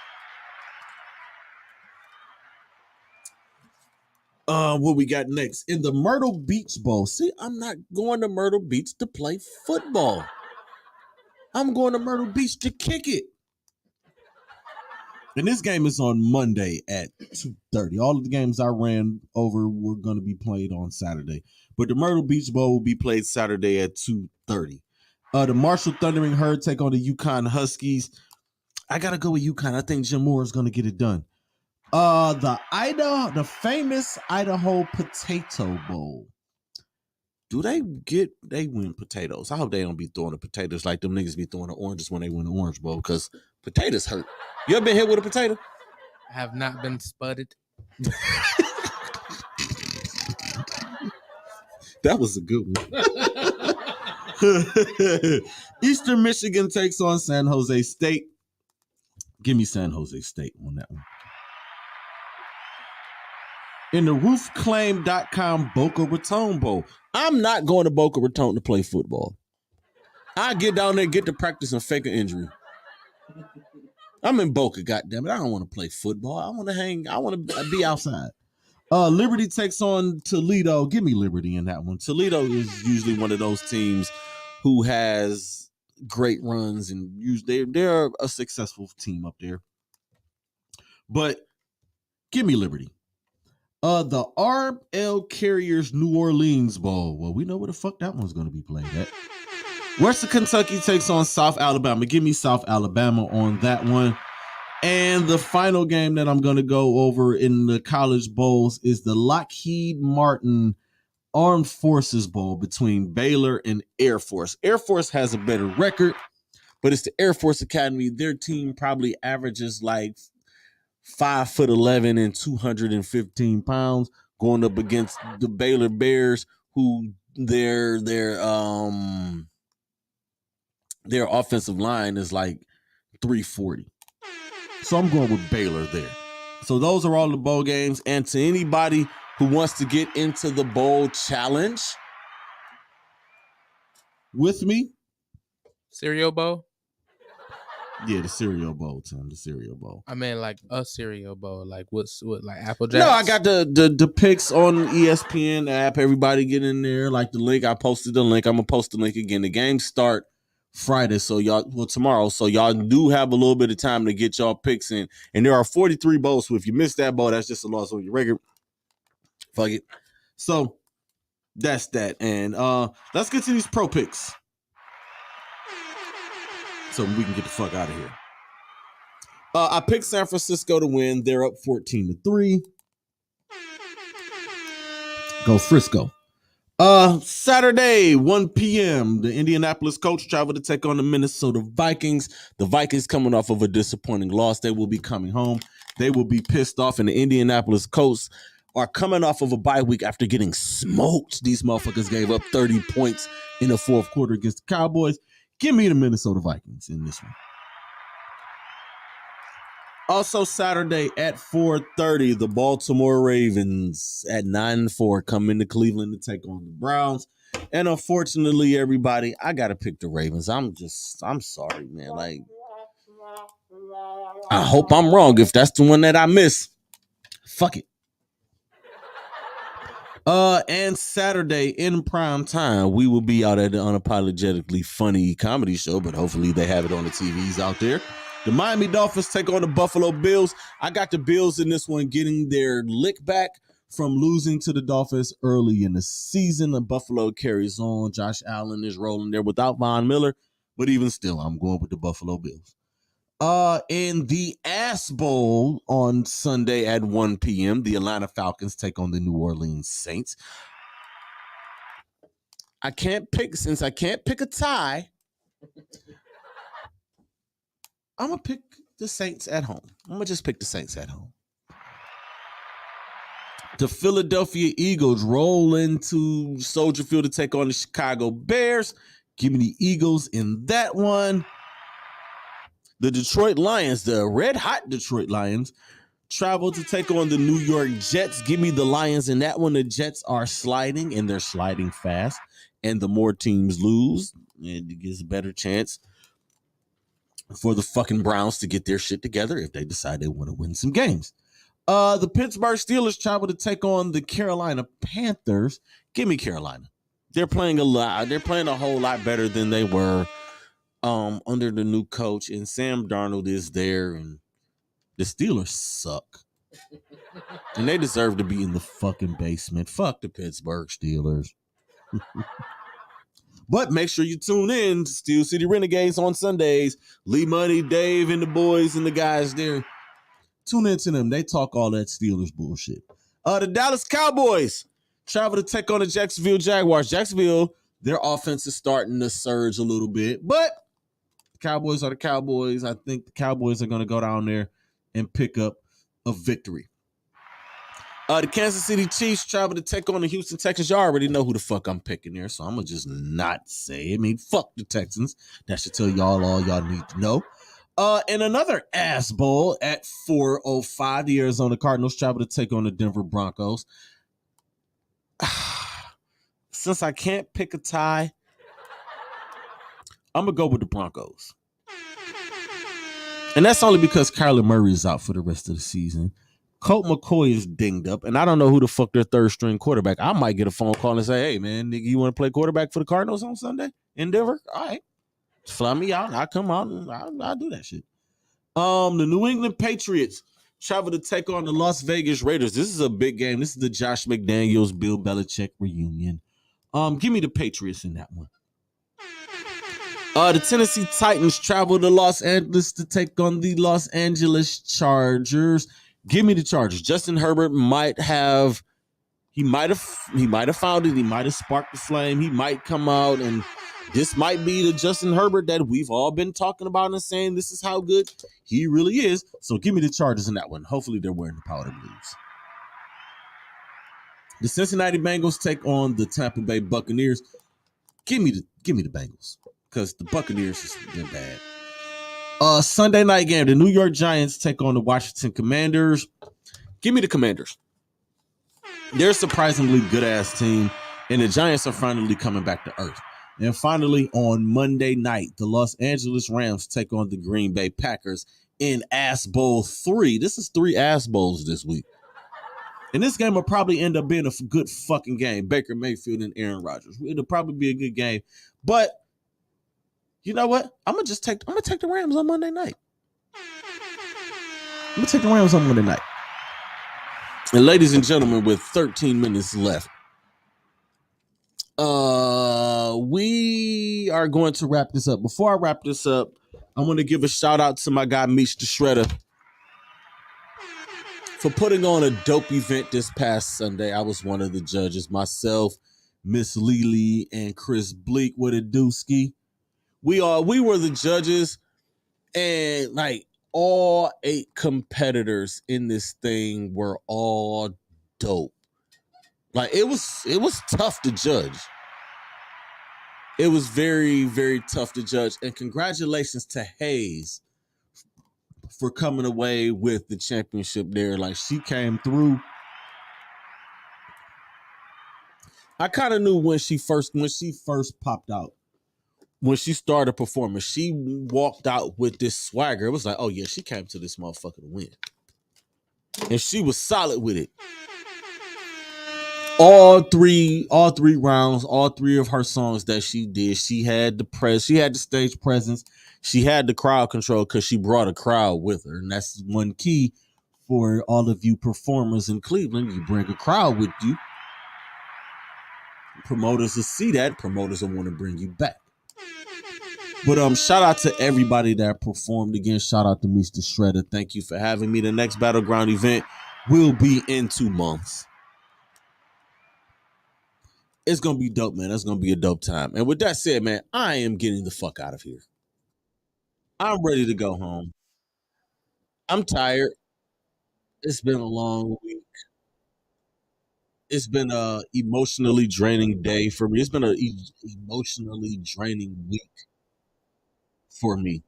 What we got next? In the Myrtle Beach Bowl. See, I'm not going to Myrtle Beach to play football. I'm going to Myrtle Beach to kick it. And this game is on Monday at 2:30. All of the games I ran over were going to be played on Saturday. But the Myrtle Beach Bowl will be played Saturday at 2:30. The Marshall Thundering Herd take on the Yukon Huskies. I got to go with Yukon. I think Jim Moore is going to get it done. The famous Idaho Potato Bowl. Do they win potatoes? I hope they don't be throwing the potatoes like them niggas be throwing the oranges when they win the Orange Bowl, because potatoes hurt. You ever been hit with a potato? I have not been sputted. That was a good one. Eastern Michigan takes on San Jose State. Give me San Jose State on that one. In the roofclaim.com Boca Raton Bowl. I'm not going to Boca Raton to play football. I get down there, get to practice, and fake an injury. I'm in Boca, goddammit. I don't want to play football. I want to hang. I want to be outside. Liberty takes on Toledo. Give me Liberty in that one. Toledo is usually one of those teams who has great runs, and they're a successful team up there. But give me Liberty. The RL Carriers New Orleans Bowl. Well, we know where the fuck that one's going to be played at. Western Kentucky takes on South Alabama. Give me South Alabama on that one. And the final game that I'm going to go over in the college bowls is the Lockheed Martin Armed Forces Bowl between Baylor and Air Force. Air Force has a better record, but it's the Air Force Academy. Their team probably averages like 5'11" and 215 pounds, going up against the Baylor Bears, who their offensive line is like 340. So I'm going with Baylor there. So those are all the bowl games. And to anybody who wants to get into the bowl challenge with me, Cereal bowl? yeah, the cereal bowl, Tim, the cereal bowl. I mean, like a cereal bowl. Like what like Apple Jacks? No, I got the picks on ESPN app. Everybody get in there. Like the link, I posted the link. I'm gonna post the link again. The games start Friday, so tomorrow. So y'all do have a little bit of time to get y'all picks in. And there are 43 bowls. So if you miss that bowl, that's just a loss on your record. Fuck it. So that's that. And let's get to these pro picks, so we can get the fuck out of here. I picked San Francisco to win. They're up 14-3. Go Frisco. Saturday, 1 p.m., the Indianapolis Colts travel to take on the Minnesota Vikings. The Vikings coming off of a disappointing loss. They will be coming home. They will be pissed off, and the Indianapolis Colts are coming off of a bye week after getting smoked. These motherfuckers gave up 30 points in the fourth quarter against the Cowboys. Give me the Minnesota Vikings in this one. Also Saturday at 4:30, the Baltimore Ravens at 9-4 come into Cleveland to take on the Browns. And unfortunately, everybody, I got to pick the Ravens. I'm sorry, man. Like, I hope I'm wrong if that's the one that I miss. Fuck it. And Saturday in prime time, we will be out at the Unapologetically Funny comedy show, but hopefully they have it on the TVs out there. The Miami Dolphins take on the Buffalo Bills. I got the Bills in this one getting their lick back from losing to the Dolphins early in the season. The Buffalo carries on. Josh Allen is rolling there without Von Miller, but even still, I'm going with the Buffalo Bills. In the Ass Bowl on Sunday at 1 p.m., the Atlanta Falcons take on the New Orleans Saints. Since I can't pick a tie, I'm going to pick the Saints at home. I'm going to just pick the Saints at home. The Philadelphia Eagles roll into Soldier Field to take on the Chicago Bears. Give me the Eagles in that one. The Detroit Lions, the red-hot Detroit Lions, travel to take on the New York Jets. Give me the Lions in that one. The Jets are sliding, and they're sliding fast. And the more teams lose, it gives a better chance for the fucking Browns to get their shit together if they decide they want to win some games. The Pittsburgh Steelers travel to take on the Carolina Panthers. Give me Carolina. They're playing a lot. They're playing a whole lot better than they were under the new coach, and Sam Darnold is there, and the Steelers suck. And they deserve to be in the fucking basement. Fuck the Pittsburgh Steelers. But make sure you tune in to Steel City Renegades on Sundays. Lee Money, Dave, and the boys and the guys there. Tune in to them. They talk all that Steelers bullshit. The Dallas Cowboys travel to take on the Jacksonville Jaguars. Jacksonville, their offense is starting to surge a little bit, but the Cowboys are the Cowboys. I think the Cowboys are going to go down there and pick up a victory. The Kansas City Chiefs travel to take on the Houston Texans. Y'all already know who the fuck I'm picking there, so I'm going to just not say. I mean, fuck the Texans. That should tell y'all all y'all need to know. And another ass bowl at 4:05, the Arizona Cardinals travel to take on the Denver Broncos. Since I can't pick a tie, I'm going to go with the Broncos. And that's only because Kyler Murray is out for the rest of the season. Colt McCoy is dinged up, and I don't know who the fuck their third string quarterback. I might get a phone call and say, hey, man, nigga, you want to play quarterback for the Cardinals on Sunday in Denver? All right. Fly me out. I'll come out and I'll do that shit. The New England Patriots travel to take on the Las Vegas Raiders. This is a big game. This is the Josh McDaniels, Bill Belichick reunion. Give me the Patriots in that one. The Tennessee Titans travel to Los Angeles to take on the Los Angeles Chargers. Give me the Chargers. Justin Herbert might have found it. He might have sparked the flame. He might come out, and this might be the Justin Herbert that we've all been talking about and saying this is how good he really is. So give me the Chargers in that one. Hopefully they're wearing the powder blues. The Cincinnati Bengals take on the Tampa Bay Buccaneers. Give me the Bengals, because the Buccaneers has been bad. Sunday night game, the New York Giants take on the Washington Commanders. Give me the Commanders. They're a surprisingly good-ass team, and the Giants are finally coming back to earth. And finally, on Monday night, the Los Angeles Rams take on the Green Bay Packers in Ass Bowl 3. This is 3 Ass Bowls this week. And this game will probably end up being a good fucking game. Baker Mayfield and Aaron Rodgers. It'll probably be a good game. But you know what? I'm gonna take the Rams on Monday night. I'm gonna take the Rams on Monday night. And ladies and gentlemen, with 13 minutes left, we are going to wrap this up. Before I wrap this up, I want to give a shout out to my guy Meech the Shredder for putting on a dope event this past Sunday. I was one of the judges. Myself, Miss Lily, and Chris Bleak with a dooski. We were the judges, and like all 8 competitors in this thing were all dope. Like it was tough to judge. It was very, very tough to judge. And congratulations to Hayes for coming away with the championship there. Like she came through. I kind of knew when she first popped out. When she started performing, she walked out with this swagger. It was like, oh yeah, she came to this motherfucker to win. And she was solid with it. All three rounds, all 3 of her songs that she did, she had the stage presence, she had the crowd control because she brought a crowd with her. And that's one key for all of you performers in Cleveland. You bring a crowd with you. Promoters will see that. Promoters will want to bring you back. But shout out to everybody that performed again. Shout out to Mr. Shredder. Thank you for having me. The next Battleground event will be in 2 months. It's going to be dope, man. That's going to be a dope time. And with that said, man, I am getting the fuck out of here. I'm ready to go home. I'm tired. It's been a long week. It's been a emotionally draining day for me. It's been an emotionally draining week for me.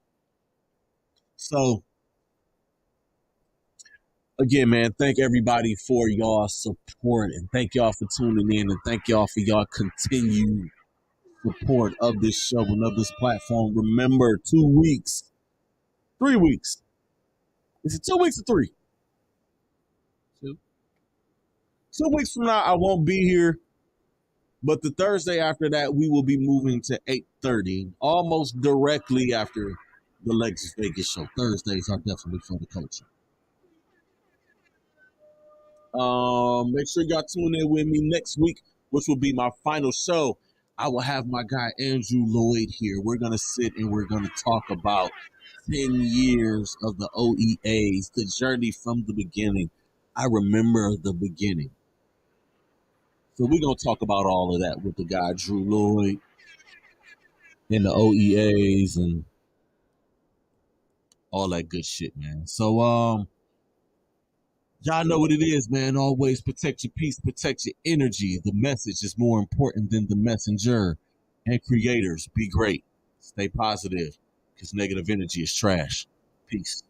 So, again, man, thank everybody for y'all support, and thank y'all for tuning in, and thank y'all for y'all continued support of this show and of this platform. Remember, 2 weeks, 3 weeks. Is it 2 weeks or 3? 2 weeks from now, I won't be here. But the Thursday after that, we will be moving to 8:30, almost directly after the Lex Vegas show. Thursdays are definitely for the culture. Make sure y'all tune in with me next week, which will be my final show. I will have my guy Andrew Lloyd here. We're gonna sit and we're gonna talk about 10 years of the OEAs, the journey from the beginning. I remember the beginning. So we're gonna talk about all of that with the guy Drew Lloyd and the OEAs and all that good shit, man. So y'all know what it is, man. Always protect your peace, protect your energy. The message is more important than the messenger. And creators, be great. Stay positive, because negative energy is trash. Peace.